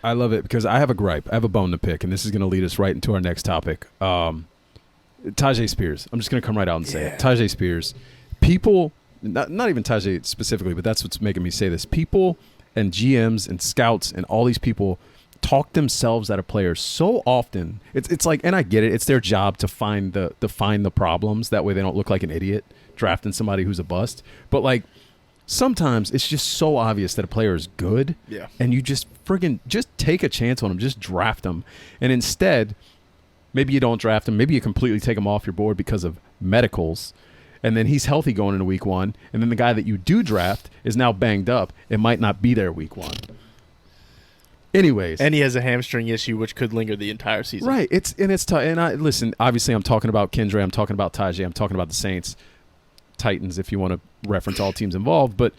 I love it because I have a gripe. I have a bone to pick, and this is going to lead us right into our next topic. Tajay Spears. I'm just going to come right out and say it. Tajay Spears. People, not even Tajay specifically, but that's what's making me say this. People and GMs and scouts and all these people talk themselves out of players so often. It's like, and I get it. It's their job to find the problems. That way they don't look like an idiot drafting somebody who's a bust. But like sometimes it's just so obvious that a player is good. Yeah. And you just just take a chance on him. Just draft him. And instead, maybe you don't draft him. Maybe you completely take him off your board because of medicals. And then he's healthy going into week one. And then the guy that you do draft is now banged up. It might not be there week one. Anyways. And he has a hamstring issue which could linger the entire season. Right. It's tough. And I listen, obviously I'm talking about Kendra, I'm talking about Tajay, I'm talking about the Saints, Titans, if you want to reference all teams involved. But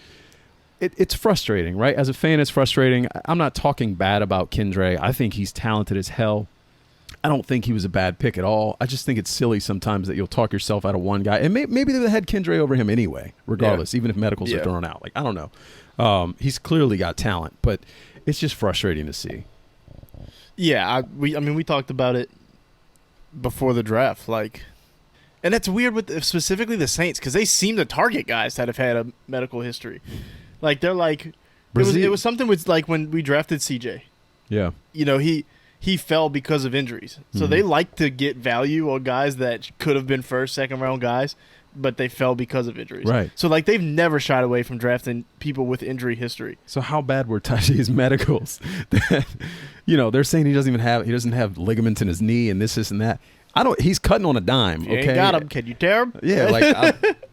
it's frustrating, right? As a fan, it's frustrating. I'm not talking bad about Kendra. I think he's talented as hell. I don't think he was a bad pick at all. I just think it's silly sometimes that you'll talk yourself out of one guy. And maybe they had Kendra over him anyway, regardless, even if medicals are thrown out. Like, I don't know. He's clearly got talent, but it's just frustrating to see. Yeah, we talked about it before the draft. Like, and that's weird with specifically the Saints because they seem to target guys that have had a medical history. Like, they're like, it was something with like when we drafted CJ. Yeah. You know, he fell because of injuries. So they like to get value on guys that could have been first, second round guys, but they fell because of injuries. Right. So like they've never shied away from drafting people with injury history. So how bad were Tajay's medicals? You know, they're saying he doesn't have ligaments in his knee and this and that. He's cutting on a dime. If you okay, ain't got him. Can you tear him? Yeah, like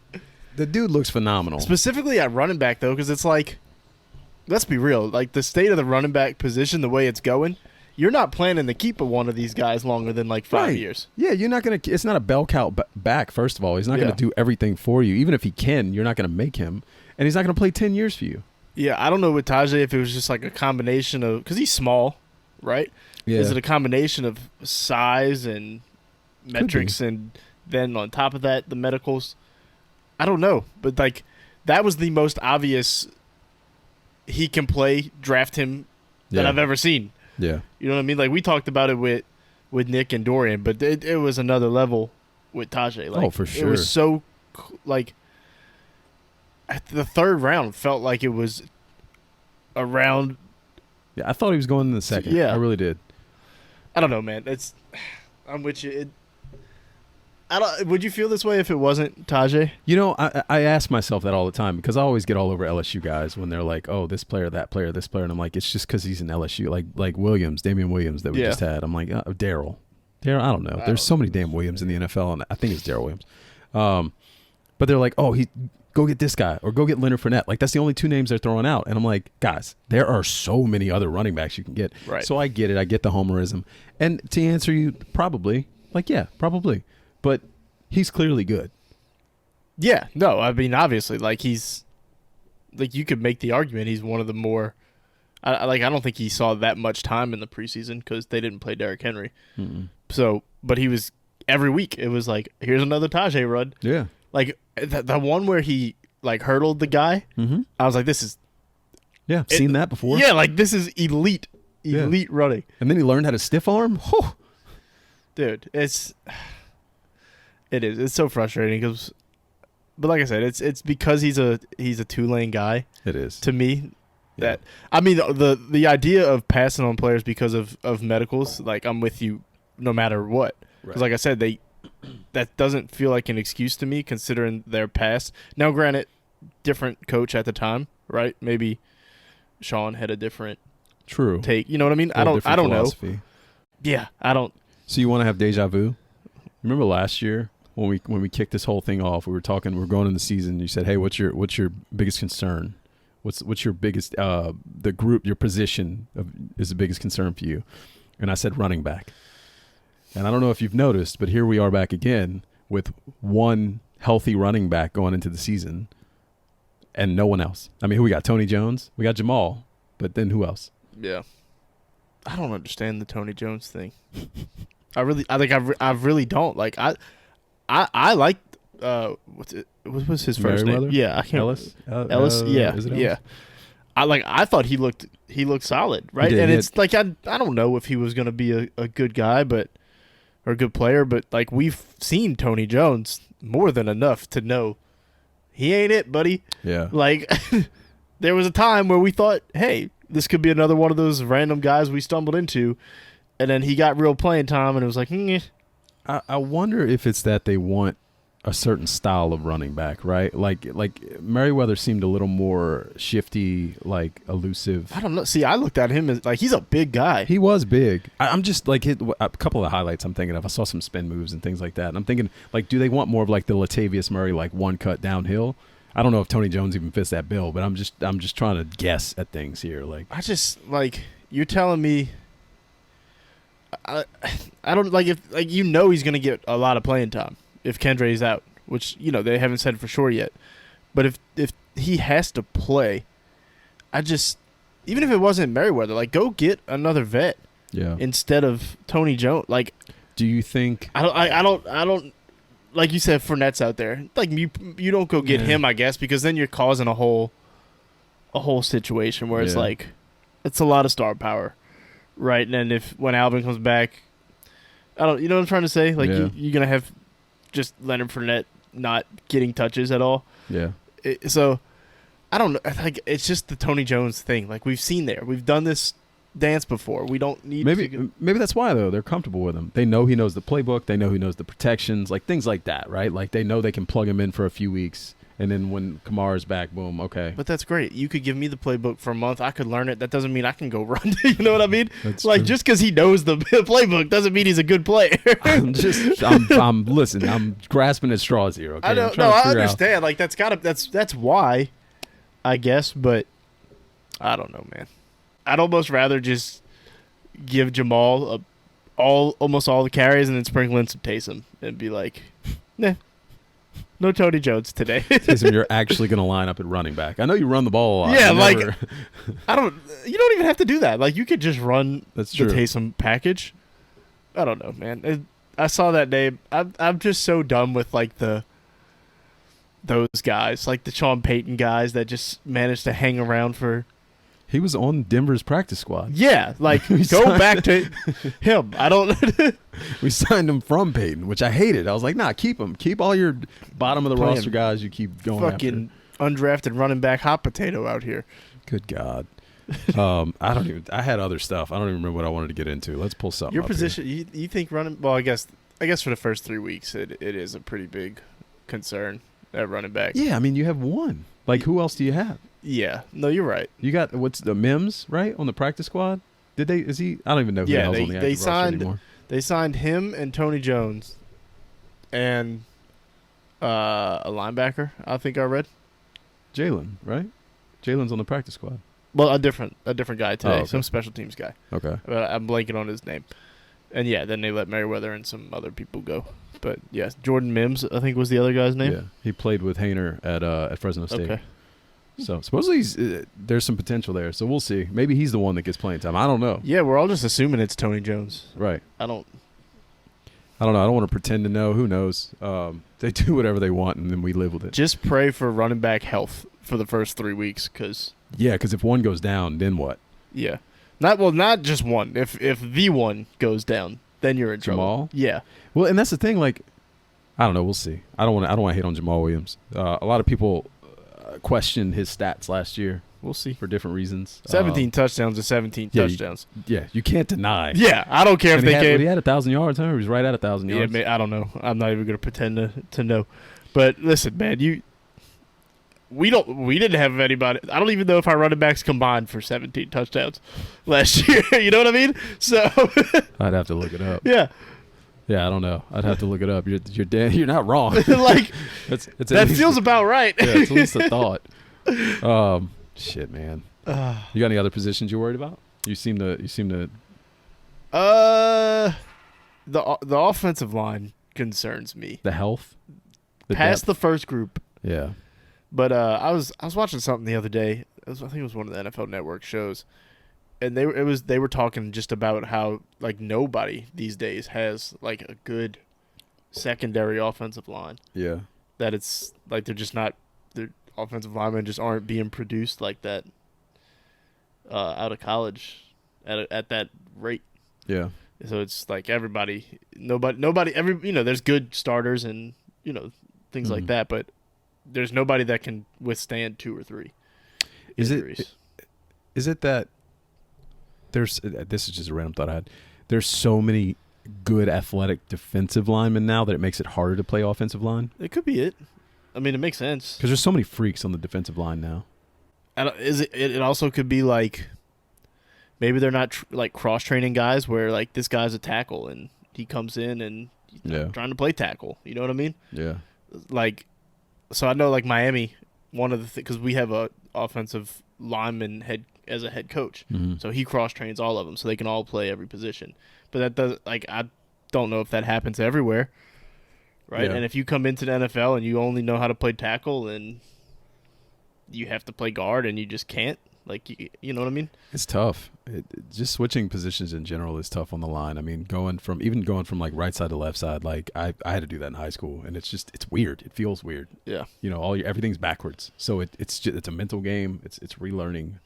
the dude looks phenomenal. Specifically at running back though, because it's like, let's be real, like the state of the running back position, the way it's going. You're not planning to keep one of these guys longer than like 5 years. Yeah, you're not going to – it's not a bell cow back, first of all. He's not going to do everything for you. Even if he can, you're not going to make him. And he's not going to play 10 years for you. Yeah, I don't know with Tajay if it was just like a combination of – because he's small, right? Yeah. Is it a combination of size and metrics and then on top of that, the medicals? I don't know. But like that was the most obvious he can play, draft him that I've ever seen. Yeah. You know what I mean? Like, we talked about it with Nick and Dorian, but it was another level with Tajay. Like, for sure. It was so, like, at the third round felt like it was around. Yeah, I thought he was going in the second. Yeah. I really did. I don't know, man. I'm with you. Would you feel this way if it wasn't Tajay? You know, I ask myself that all the time because I always get all over LSU guys when they're like, oh, this player, that player, this player. And I'm like, it's just because he's an LSU. Like Williams, Damian Williams that we just had. I'm like, Daryl, I don't know. There's so many damn Williams in the NFL, and I think it's Daryl Williams. But they're like, oh, go get this guy or go get Leonard Fournette. Like, that's the only two names they're throwing out. And I'm like, guys, there are so many other running backs you can get. Right. So I get it. I get the homerism. And to answer you, probably. Like, yeah, probably. But he's clearly good. Yeah, no, I mean, obviously, like he's, like you could make the argument he's one of the more, I don't think he saw that much time in the preseason because they didn't play Derrick Henry. Mm-mm. So, but he was every week. It was like, here's another Tajay run. Yeah. Like the one where he like hurdled the guy. Mm-hmm. I was like, this is. Yeah, I've seen that before. Yeah, like this is elite running. And then he learned how to stiff arm. Whew. Dude, it is. It's so frustrating because, but like I said, it's because he's a 2-lane guy. It is to me. That I mean the idea of passing on players because of medicals, like I'm with you no matter what. Because like I said, that doesn't feel like an excuse to me considering their past. Now, granted, different coach at the time, right? Maybe Sean had a different take. You know what I mean? I don't philosophy. Know. Yeah, I don't. So you want to have deja vu? Remember last year when we kicked this whole thing off? We were going in the season. You said, "Hey, what's your biggest concern? What's your biggest the group your position is the biggest concern for you?" And I said running back. And I don't know if you've noticed, but here we are back again with one healthy running back going into the season, and no one else. I mean, who we got? Tony Jones, we got Jamal, but then who else? Yeah, I don't understand the Tony Jones thing. I really don't. Like I like what was his first name? Mother? Yeah, I can't. Ellis. Ellis. Yeah, is it Ellis? yeah. I thought he looked solid, right? did, And he it's like I don't know if he was going to be a good guy, or a good player, but like we've seen Tony Jones more than enough to know he ain't it, buddy. Yeah. Like there was a time where we thought, hey, this could be another one of those random guys we stumbled into, and then he got real playing time, and it was like, I wonder if it's that they want a certain style of running back, right? Like Merriweather seemed a little more shifty, like elusive. I don't know. See, I looked at him as like he's a big guy. He was big. I'm just like a couple of the highlights I'm thinking of. I saw some spin moves and things like that. And I'm thinking, like, do they want more of like the Latavius Murray, like one cut downhill? I don't know if Tony Jones even fits that bill, but I'm just trying to guess at things here. Like, I just like you're telling me. I don't like if like he's gonna get a lot of playing time if Kendray's out, which they haven't said for sure yet. But if he has to play, I just even if it wasn't Merriweather, like go get another vet instead of Tony Jones. Like, do you think I don't like you said Fournette's out there. Like you don't go get him, I guess, because then you're causing a whole situation where it's like it's a lot of star power. Right, and then when Alvin comes back, you know what I'm trying to say? Like, you're going to have just Leonard Fournette not getting touches at all. Yeah. So, I don't know. Like, it's just the Tony Jones thing. Like, we've seen there. We've done this dance before. We don't need Maybe that's why, though. They're comfortable with him. They know he knows the playbook. They know he knows the protections, like things like that, right? Like, they know they can plug him in for a few weeks. And then when Kamara's back, boom, okay. But that's great. You could give me the playbook for a month. I could learn it. That doesn't mean I can go run. You know what I mean? That's like, true. just because he knows the playbook doesn't mean he's a good player. Listen, I'm grasping at straws here, okay? I know. No, I understand. Like, that's why, I guess. But I don't know, man. I'd almost rather just give Jamal almost all the carries and then sprinkle in some Taysom and be like, nah. No Tony Jones today. Taysom, you're actually going to line up at running back. I know you run the ball a lot. Yeah, like you don't even have to do that. Like you could just run the Taysom package. I don't know, man. I saw that name. I'm just so done with like those guys, like the Sean Payton guys that just managed to hang around for. He was on Denver's practice squad. Yeah, like go back to him. I don't. We signed him from Peyton, which I hated. I was like, nah, keep him. Keep all your bottom of the roster guys you keep going fucking after. Undrafted running back hot potato out here. Good God. I had other stuff. I don't even remember what I wanted to get into. Let's pull something Your up position, here. you think running, well, I guess for the first 3 weeks, it is a pretty big concern at running back. Yeah, I mean, you have one. Like, who else do you have? Yeah. No, you're right. You got, what's the Mims, right, on the practice squad? I don't even know who the hell's on the active roster anymore. They signed him and Tony Jones and a linebacker, I think I read. Jalen, right? Jalen's on the practice squad. Well, a different guy today, okay. Some special teams guy. Okay. But I'm blanking on his name. And, yeah, then they let Merriweather and some other people go. But, yes, Jordan Mims, I think was the other guy's name. Yeah, he played with Hayner at Fresno State. Okay. So supposedly there's some potential there. So we'll see. Maybe he's the one that gets playing time. I don't know. Yeah, we're all just assuming it's Tony Jones. Right. I don't know. I don't want to pretend to know. Who knows? They do whatever they want, and then we live with it. Just pray for running back health for the first 3 weeks, because if one goes down, then what? Yeah, not just one. If the one goes down, then you're in trouble. Jamal? Yeah. Well, and that's the thing. Like, I don't know. We'll see. I don't want to hate on Jamal Williams. A lot of people questioned his stats last year. We'll see. For different reasons. 17 touchdowns to 17 touchdowns. You can't deny. Yeah, I don't care if they came. He had 1,000 yards, huh? He was right at 1,000 yards. Yeah, I don't know. I'm not even going to pretend to know. But listen, man, we didn't have anybody. I don't even know if our running backs combined for 17 touchdowns last year. You know what I mean? So I'd have to look it up. Yeah. Yeah, I don't know. I'd have to look it up. You're not wrong. Like it's that feels about right. Yeah, it's at least a thought. Shit, man. You got any other positions you're worried about? You seem to. The offensive line concerns me. The health. Past the first group. Yeah. But I was watching something the other day. I think it was one of the NFL Network shows, and they were talking just about how like nobody these days has like a good secondary offensive line. Yeah. That it's like they're just not, their offensive linemen just aren't being produced like that. out of college at that rate. Yeah. So it's like nobody, there's good starters and, things like that, but there's nobody that can withstand 2 or 3 injuries. Is it that this is just a random thought I had. There's so many good athletic defensive linemen now that it makes it harder to play offensive line? It could be it. I mean, it makes sense. Because there's so many freaks on the defensive line now. It also could be like maybe they're not like cross-training guys where like this guy's a tackle and he comes in and trying to play tackle. You know what I mean? Yeah. Like, so I know like Miami, one of the because we have a offensive lineman as a head coach, so he cross-trains all of them so they can all play every position. But that does I don't know if that happens everywhere, right? Yeah. And if you come into the NFL and you only know how to play tackle and you have to play guard and you just can't, like, you know what I mean? It's tough. Just switching positions in general is tough on the line. I mean, going from like right side to left side, like I had to do that in high school, and it's weird. It feels weird. Yeah. Everything's backwards. So it's a mental game. It's relearning.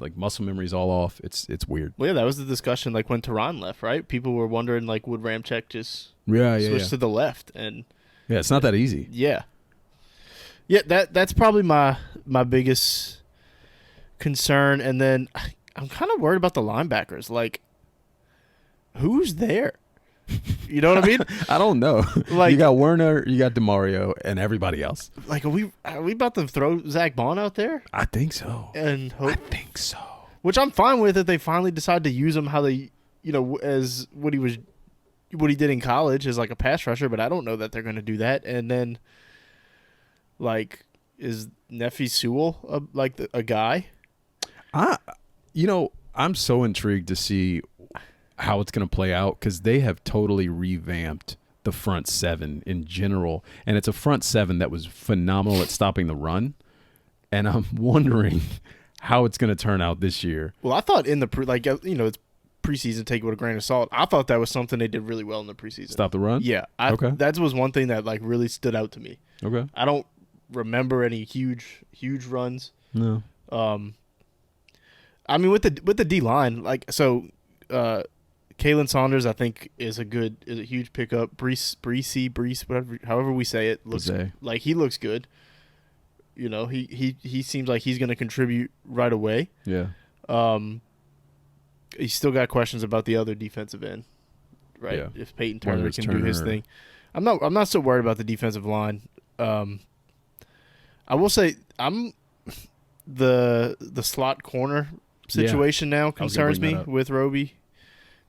Like muscle memory's all off. It's weird. Well, yeah, that was the discussion. Like when Tehran left, right? People were wondering like, would Ramczyk just switch to the left? And yeah, it's not that easy. Yeah, that's probably my biggest concern. And then I'm kind of worried about the linebackers. Like, who's there? You know what I mean? I don't know. Like, you got Werner, you got DeMario, and everybody else. Like, are we about to throw Zach Bond out there? I think so. And hope, I think so. Which I'm fine with if they finally decide to use him how they, as what he did in college as like a pass rusher. But I don't know that they're going to do that. And then, like, is Nephi Sewell a guy? I'm so intrigued to see how it's going to play out because they have totally revamped the front seven in general, and it's a front seven that was phenomenal at stopping the run, and I'm wondering how it's going to turn out this year. Well, I thought in the it's preseason, take it with a grain of salt. I thought that was something they did really well in the preseason. Stop the run? Yeah. Okay. That was one thing that like really stood out to me. Okay. I don't remember any huge runs. No. I mean with the D line, like so Kalen Saunders, I think, is a huge pickup. Breece, whatever, however we say it, looks like he looks good. He seems like he's going to contribute right away. Yeah. He's still got questions about the other defensive end, right? Yeah. If Peyton Turner can do his thing, I'm not so worried about the defensive line. I will say the slot corner situation now concerns me with Roby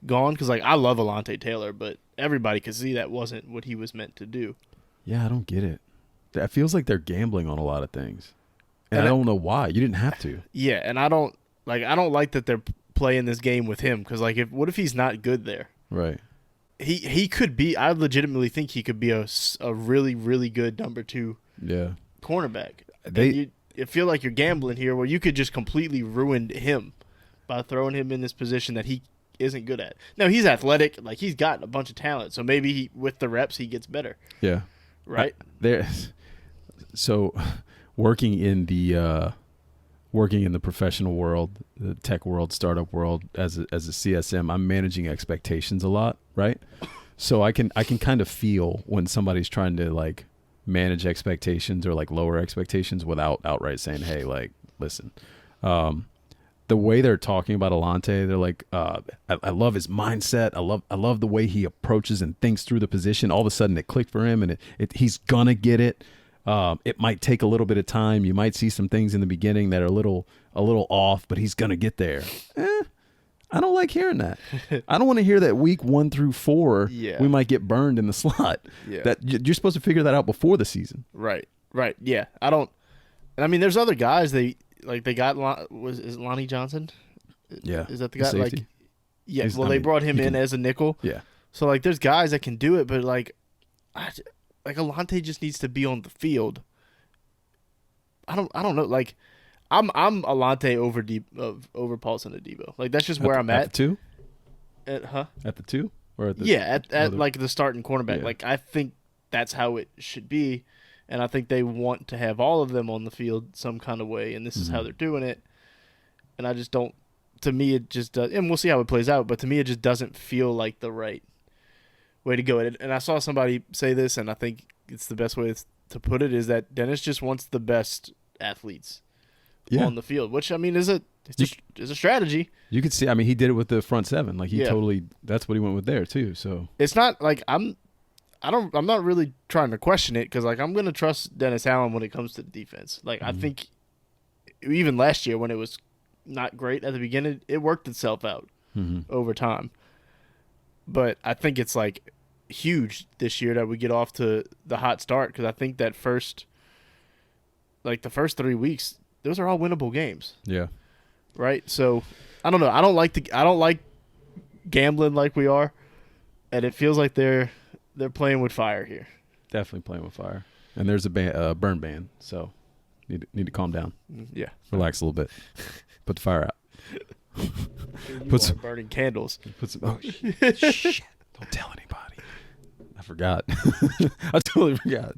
gone because like I love Alontae Taylor, but everybody could see that wasn't what he was meant to do. Yeah, I don't get it. That feels like they're gambling on a lot of things, and I don't know why. You didn't have to. Yeah, and I don't like that they're playing this game with him because like what if he's not good there? Right. He could be. I legitimately think he could be a really really good number 2. Yeah. Cornerback. You feel like you're gambling here, where you could just completely ruin him by throwing him in this position that he isn't good at. Now he's athletic, like he's got a bunch of talent, so maybe with the reps he gets better. Yeah, right. So, working in the professional world, the tech world, startup world, as a CSM, I'm managing expectations a lot, right? So I can kind of feel when somebody's trying to like manage expectations or like lower expectations without outright saying, "Hey, like, listen." The way they're talking about Alontae, they're like, I love his mindset. I love the way he approaches and thinks through the position. All of a sudden, it clicked for him, and he's gonna get it. It might take a little bit of time. You might see some things in the beginning that are a little off, but he's gonna get there. I don't like hearing that. I don't want to hear that week 1 through 4 we might get burned in the slot. Yeah. That you're supposed to figure that out before the season. Right. Yeah. I don't. I mean, there's other guys they got. Is Lonnie Johnson? Yeah. Is that the guy? Safety. Like, yeah. They brought him in as a nickel. Yeah. So like, there's guys that can do it, but like Alontae just needs to be on the field. I don't know. Like, I'm Alontae over Paulson Adebo. Like that's just where I'm at. At the 2? At the 2 or at the at like the starting cornerback. Yeah. Like I think that's how it should be, and I think they want to have all of them on the field some kind of way, and this is how they're doing it. And I just don't to me, it just does, and we'll see how it plays out. But to me, it just doesn't feel like the right way to go. And I saw somebody say this, and I think it's the best way to put it, is that Dennis just wants the best athletes on the field, which I mean is a strategy. You could see. I mean, he did it with the front seven. Like he Yeah. totally. That's what he went with there too. So It's not like I'm not really trying to question it, because like I'm gonna trust Dennis Allen when it comes to the defense. Like I think even last year when it was not great at the beginning, it worked itself out over time. But I think it's like huge this year that we get off to the hot start, because I think that the first 3 weeks, those are all winnable games, yeah. right? So I don't know. I don't like gambling like we are, and it feels like they're playing with fire here. Definitely playing with fire. And there's a burn ban, so need to calm down, Yeah, relax a little bit, put the fire out. you Put are some- burning candles. Put some. Oh shit! Don't tell anybody. I forgot. I totally forgot.